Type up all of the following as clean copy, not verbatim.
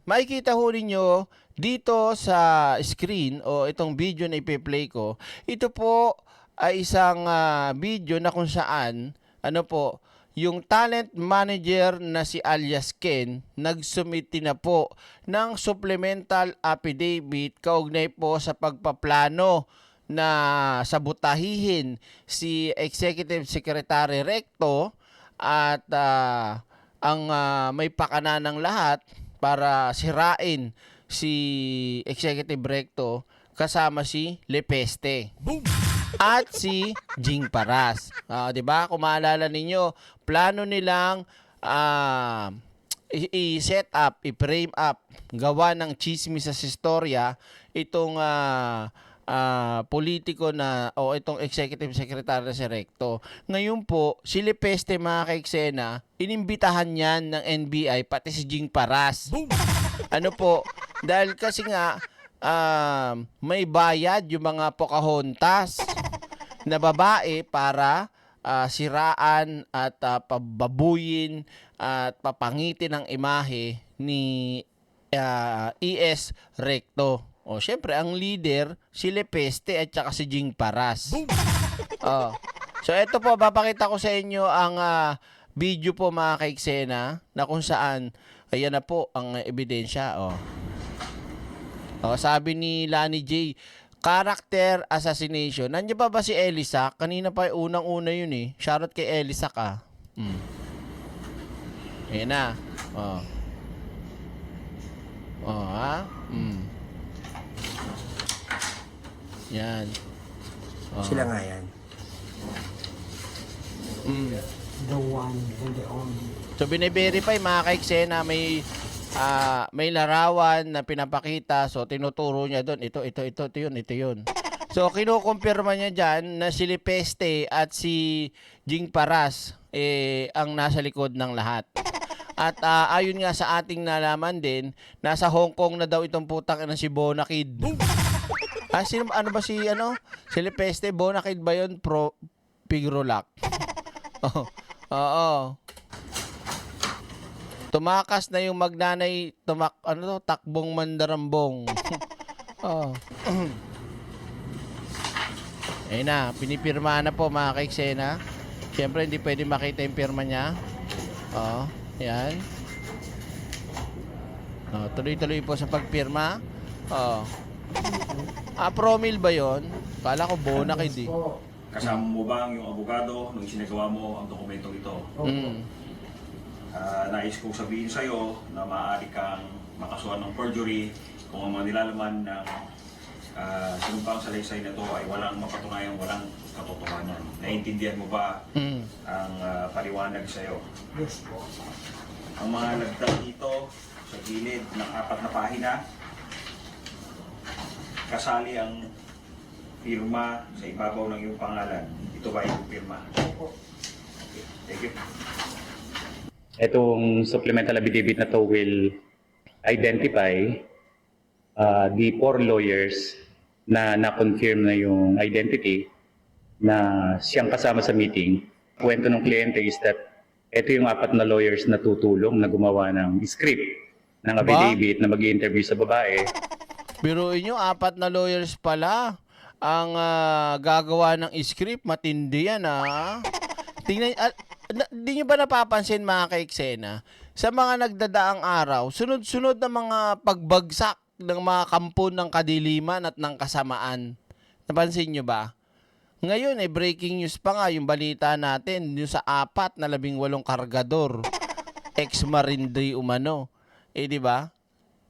Makikita ho ninyo dito sa screen o itong video na ipe-play ko, ito po ay isang video na kung saan yung talent manager na si alias Ken nagsumiti na po ng supplemental affidavit kaugnay po sa pagpaplano na sabutahihin si Executive Secretary Recto at ang may pakana ng lahat para sirain si Executive Recto kasama si Lepeste at si Jing Paras. 'Di ba? Kung maalala ninyo, plano nilang i-set up, i-frame up, gawa ng chismis sa istorya itong politiko na o itong executive secretary na si Recto. Ngayon po, si Lepeste mga kaiksena, inimbitahan yan ng NBI pati si Jing Paras. Ano po, dahil kasi nga may bayad yung mga Pocahontas na babae para siraan at pababuyin at papangitin ang imahe ni ES Recto. O, syempre, ang leader, si Lepeste at saka si Jing Paras. So, ito po, papakita ko sa inyo ang video po mga kaiksena na kung saan, ayan na po ang ebidensya. Sabi ni Lani J, character assassination. Nandiyan pa ba si Elisac? Kanina pa unang-una yun eh. Shoutout kay Elisac Ayan na. Yan. Sila nga yan. The one and the only. So bine-verify mga kaiksena, may larawan na pinapakita, so tinuturo niya doon, ito yun. So kinukumpirma niya dyan na si Lepeste at si Jing Paras ang nasa likod ng lahat. At ayon nga sa ating nalaman din, nasa Hong Kong na daw itong putang ina si Bonakid. Si Lepeste, Bonakid ba yun? Pigrolac. Oo. Tumakas na yung magnanay, takbong mandarambong. Ayun na, pinipirma na po mga kaiksena. Siyempre, hindi pwede makita yung pirma niya. Yan. Tuloy-tuloy po sa pagpirma. Promil ba yon? Kala ko Bonakid eh. Kasama mo ba ang iyong abogado nung sinagawa mo ang dokumentong ito? Nais kong sabihin sa'yo na maaari kang makasuhan ng perjury kung ang mga nilalaman ng sinumpang salaysay na ito ay walang mapatunayan, walang katotohanan. Naiintindihan mo ba ang paliwanag sa'yo? Yes po. Ang mga lagdag dito sa gilid ng 4 na pahina, kasali ang pirma sa ibabaw ng iyong pangalan. Ito ba yung pirma? Okay. Thank you. Itong supplemental affidavit na to will identify the 4 lawyers na na-confirm na yung identity na siyang kasama sa meeting. Kwento ng kliyente is that ito yung 4 na lawyers na tutulong na gumawa ng script ng affidavit na mag-i-interview sa babae. Biruin nyo, 4 na lawyers pala ang gagawa ng script. Matindi yan Tingnan, di nyo ba napapansin mga kaiksena, sa mga nagdadaang araw, sunod-sunod na mga pagbagsak ng mga kampo ng kadiliman at ng kasamaan. Napansin nyo ba? Ngayon breaking news pa nga yung balita natin yung sa 4 na 18 kargador. Ex-marindry umano. Di ba?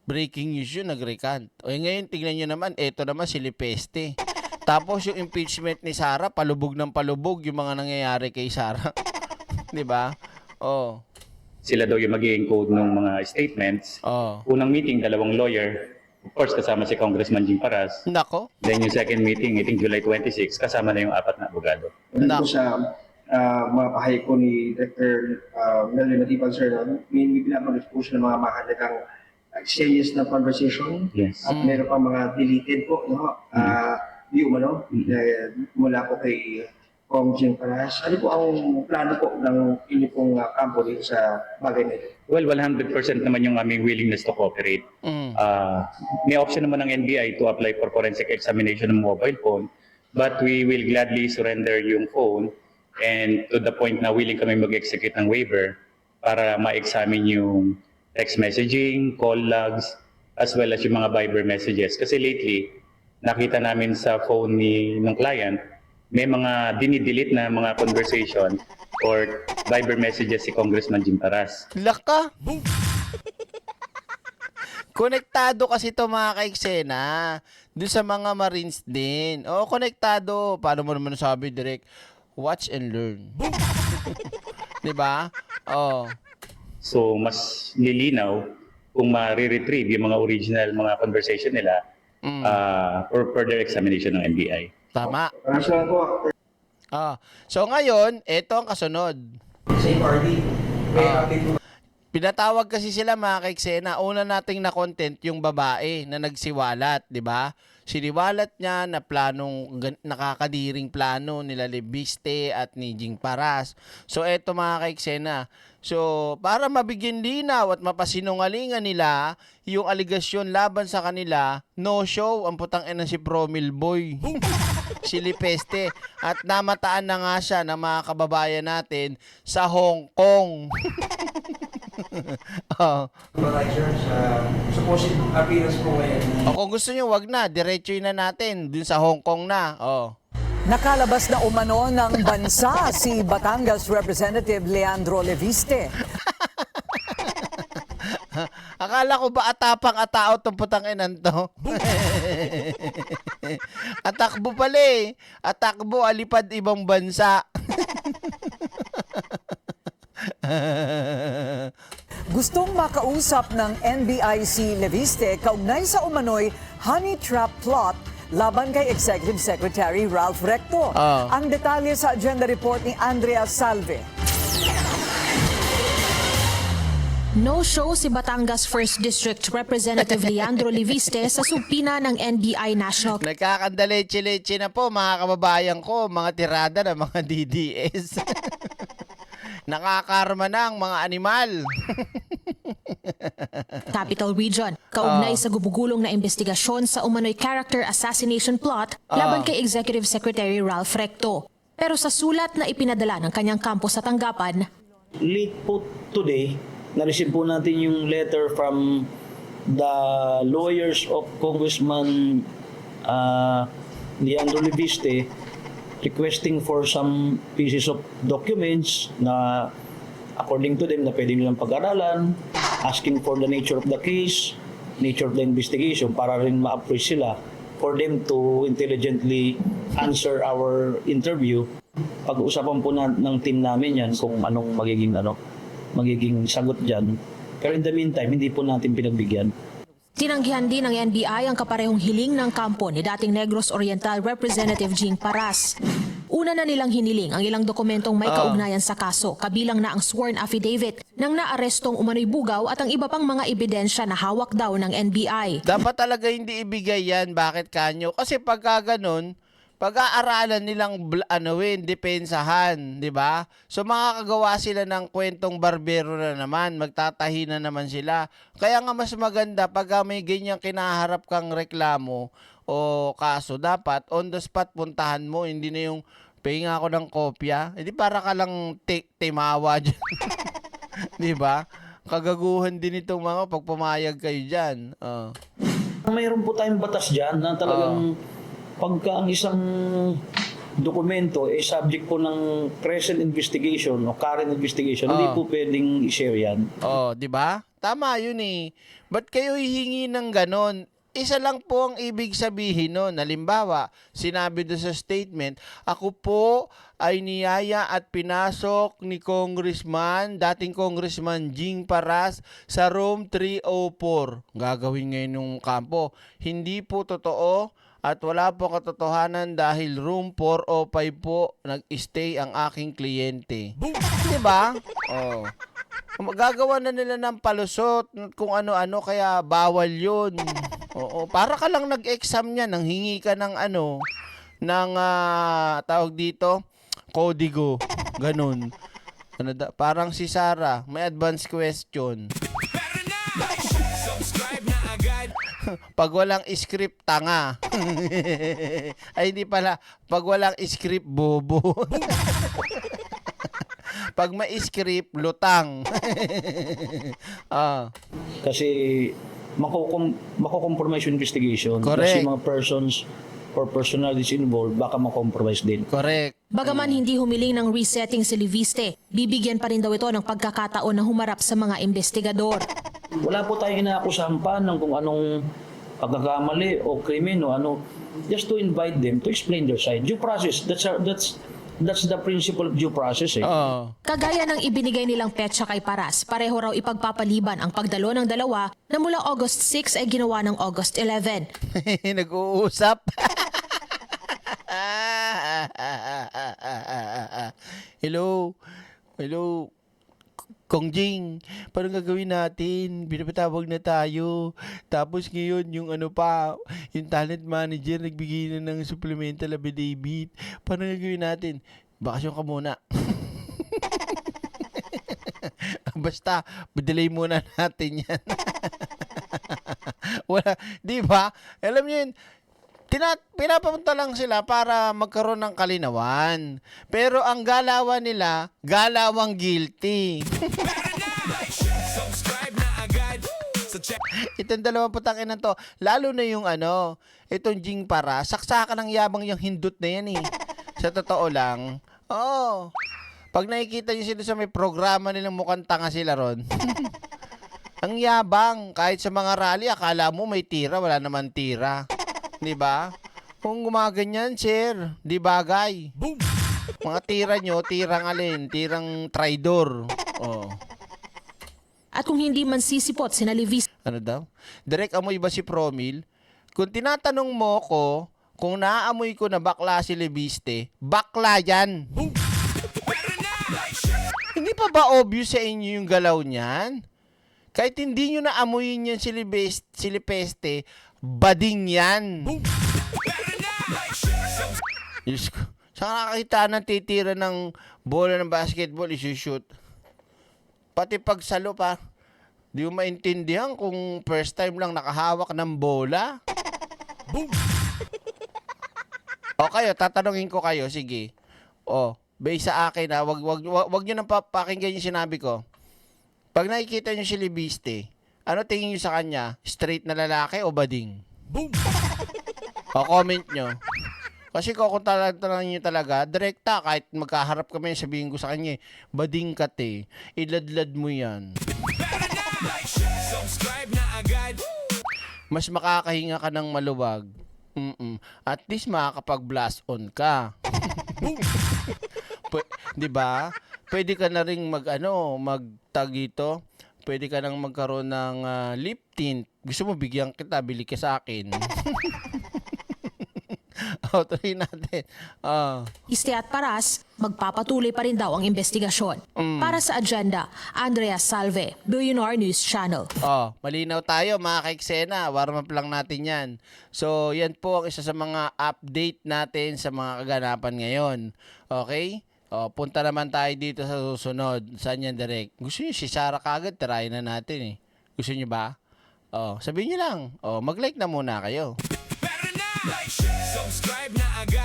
Breaking news yun, nag-recant. Ngayon, tingnan nyo naman, eto naman si Lepeste. Tapos yung impeachment ni Sara, palubog ng palubog yung mga nangyayari kay Sara. Di ba? Sila daw yung mag-i-encode ng mga statements. Unang meeting, 2 lawyer. Of course, kasama si Congressman Jing Paras. Nako. Then yung second meeting, I think July 26, kasama na yung 4 na abogado. Dito sa mga pahay ko ni Dr. Melvin Matipan, sir, may pinapanood po siya ng mga mahalagang exchanges na conversation. Yes. At meron pa mga deleted po, no? Di umano, mula po kay Kong Jing Paras. Ano po ang plano po ng inyo pong kampo dito sa bagay na ito? Well, 100% naman yung aming willingness to cooperate. May option naman ng NBI to apply for forensic examination ng mobile phone, but we will gladly surrender yung phone and to the point na willing kami mag-execute ng waiver para ma-examine yung text messaging, call logs, as well as yung mga Viber messages. Kasi lately, nakita namin sa phone ng client, may mga dinidelete na mga conversation or Viber messages si Congressman Jing Paras. Laka. Konektado kasi to mga ka-eksena. Doon sa mga Marines din. O, konektado. Paano mo naman sabi, direct? Watch and learn. Diba? Oh. So, mas lilinaw kung ma-retrieve yung mga original mga conversation nila for further examination ng NBI. Tama. Maraming salamat po. So ngayon, ito ang kasunod. Same party. May update po. Pinatawag kasi sila mga ka-eksena. Una nating na-content yung babae na nagsiwalat, di ba? Siniwalat niya na nakakadiring plano nila Lebiste at ni Jing Paras. So eto mga ka-eksena. So para mabigyan linaw at mapasinungalingan nila yung aligasyon laban sa kanila, no show ang putang ina si Promil Boy. Si Lipeste. At namataan na nga siya ng mga kababayan natin sa Hong Kong. Supervisors, supposed appearance po ngayon. O kung gusto nyo, wag na. Diretsoy na natin. Dun sa Hong Kong na. Nakalabas na umano ng bansa si Batangas Representative Leandro Leviste. Akala ko ba atapang atao tong putang inan to? Atakbo pala eh. Atakbo, alipad ibang bansa. Gustong makausap ng NBI si Leviste kaugnay sa umano'y honey trap plot laban kay Executive Secretary Ralph Recto. Ang detalye sa agenda report ni Andrea Salve. No-show si Batangas 1st District Representative Leandro Leviste sa supina ng NBI National. Nagkakandaleche-leche na po mga kababayan ko, mga tirada ng mga DDS. Nakakarma na ang mga animal. Capital Region, kaugnay sa gubugulong na investigasyon sa umano'y character assassination plot laban kay Executive Secretary Ralph Recto. Pero sa sulat na ipinadala ng kanyang kampo sa tanggapan, late po today, na-receive po natin yung letter from the lawyers of Congressman Leandro Leviste requesting for some pieces of documents na according to them na pwede nilang pag-aralan, asking for the nature of the case, nature of the investigation para rin ma-appraise sila for them to intelligently answer our interview. Pag-uusapan po ng team namin yan kung anong magiging sagot dyan. Pero in the meantime, hindi po natin pinagbigyan. tinanggihan din ng NBI ang kaparehong hiling ng kampo ni dating Negros Oriental Representative Jing Paras. Una na nilang hiniling ang ilang dokumentong may kaugnayan sa kaso, kabilang na ang sworn affidavit ng naarestong umano'y bugaw at ang iba pang mga ebidensya na hawak daw ng NBI. Dapat talaga hindi ibigay yan. Bakit kanyo? Kasi pagka ganun, pag-aaralan nilang depensahan, di ba? So makakagawa sila ng kwentong barbero na naman, magtatahi na naman sila. Kaya nga mas maganda pag may ganyang kinaharap kang reklamo o kaso, dapat on the spot puntahan mo, hindi na yung pahinga ako ng kopya. Hindi para ka lang timawa dyan. Di ba? Kagaguhan din itong mga pag pumayag kayo dyan. Mayroon po tayong batas dyan na talagang pagka ang isang dokumento ay subject po ng present investigation o current investigation, hindi po pwedeng i-share yan. Di ba? Tama yun eh. Ba't kayo hihingi ng ganon? Isa lang po ang ibig sabihin nun. Halimbawa, sinabi doon sa statement, ako po ay niyaya at pinasok ni dating Congressman Jing Paras sa room 304. Gagawin ngayon ng kampo. Hindi po totoo at wala po katotohanan dahil room 405 po nag-stay ang aking kliyente. Diba? Magagawa na nila ng palusot kung ano-ano, kaya bawal yun. Para ka lang nag-exam niya, nang hingi ka ng tawag dito, kodigo. Ganun. Parang si Sarah, may advanced question. Pag walang script, tanga. Ay, hindi pala. Pag walang script, bobo. Pag may script, lutang. Kasi mako-compromise yung investigation. Correct. Kasi mga persons or personalities involved, baka ma-compromise din. Correct. Bagaman hindi humiling ng resetting si Leviste, bibigyan pa rin daw ito ng pagkakataon na humarap sa mga investigador. Wala po tayong inaakusahan pa ng kung anong pagkakamali o krimen o ano. Just to invite them to explain their side. Due process, that's the principle of due process eh. Kagaya ng ibinigay nilang petsa kay Paras, pareho raw ipagpapaliban ang pagdalo ng dalawa na mula August 6 ay ginawa ng August 11. Nag-uusap. Hello. Hello. Kong Jing, parang gagawin natin? Pinapatawag na tayo. Tapos ngayon, yung yung talent manager, nagbigay na ng supplemental affidavit. Parang gagawin natin? Bakasyon ka muna. Basta, delay muna natin yan. Wala, di ba? Alam niyo yun, pinapapunta lang sila para magkaroon ng kalinawan. Pero ang galawan nila, galawang guilty. Itong dalawang putang ina to, lalo na yung itong Jing Para, saksakan ng yabang yung hindot na yan eh. Sa totoo lang, pag nakikita nyo sila sa may programa nilang mukhang tanga sila ron. Ang yabang, kahit sa mga rally, akala mo may tira, wala naman tira. Di ba? Kung gumaganyan, sir, di bagay. Boom! Mga tira nyo, tirang alin, tirang traidor. At kung hindi man sisipot sina Leviste, Ano daw? Direk amoy ba si Promil? Kung tinatanong mo ko, kung naaamoy ko na bakla si Leviste, bakla yan. Boom! Hindi pa ba obvious sa inyo yung galaw niyan? Kahit hindi nyo naamoyin yan si Leviste, bading yan. Diyos ko. Saan nakakita ng titira ng bola ng basketball, isushoot? Pati pagsalo pa. Di mo maintindihan kung first time lang nakahawak ng bola. Boom! O kayo, tatanungin ko kayo, sige. Based sa akin wag nyo nang papakinggan yung sinabi ko. Pag nakikita nyo si Leviste, ano tingin nyo sa kanya? Straight na lalaki o bading? Boom! O comment nyo. Kasi kung tatanungin nyo talaga, direkta, kahit magkaharap kami, sabihin ko sa kanya, bading ka te, iladlad mo yan. Mas makakahinga ka ng maluwag. At least makakapag-blast on ka. 'Di ba? Pwede ka na ring magtag ito. Pwede ka nang magkaroon ng lip tint. Gusto mo bigyan kita, bili ka sa akin. Tuloy natin. Leviste at Paras, magpapatuloy pa rin daw ang investigasyon. Para sa agenda, Andrea Salve, Billionaire News Channel. Malinaw tayo mga kaiksena. Warm up lang natin yan. So, yan po ang isa sa mga update natin sa mga kaganapan ngayon. Okay? Punta naman tayo dito sa susunod. Saan yan, direct? Gusto nyo si Sarah kagad? Tirayin na natin eh. Gusto nyo ba? Sabihin nyo lang. Mag-like na muna kayo. Subscribe na agad.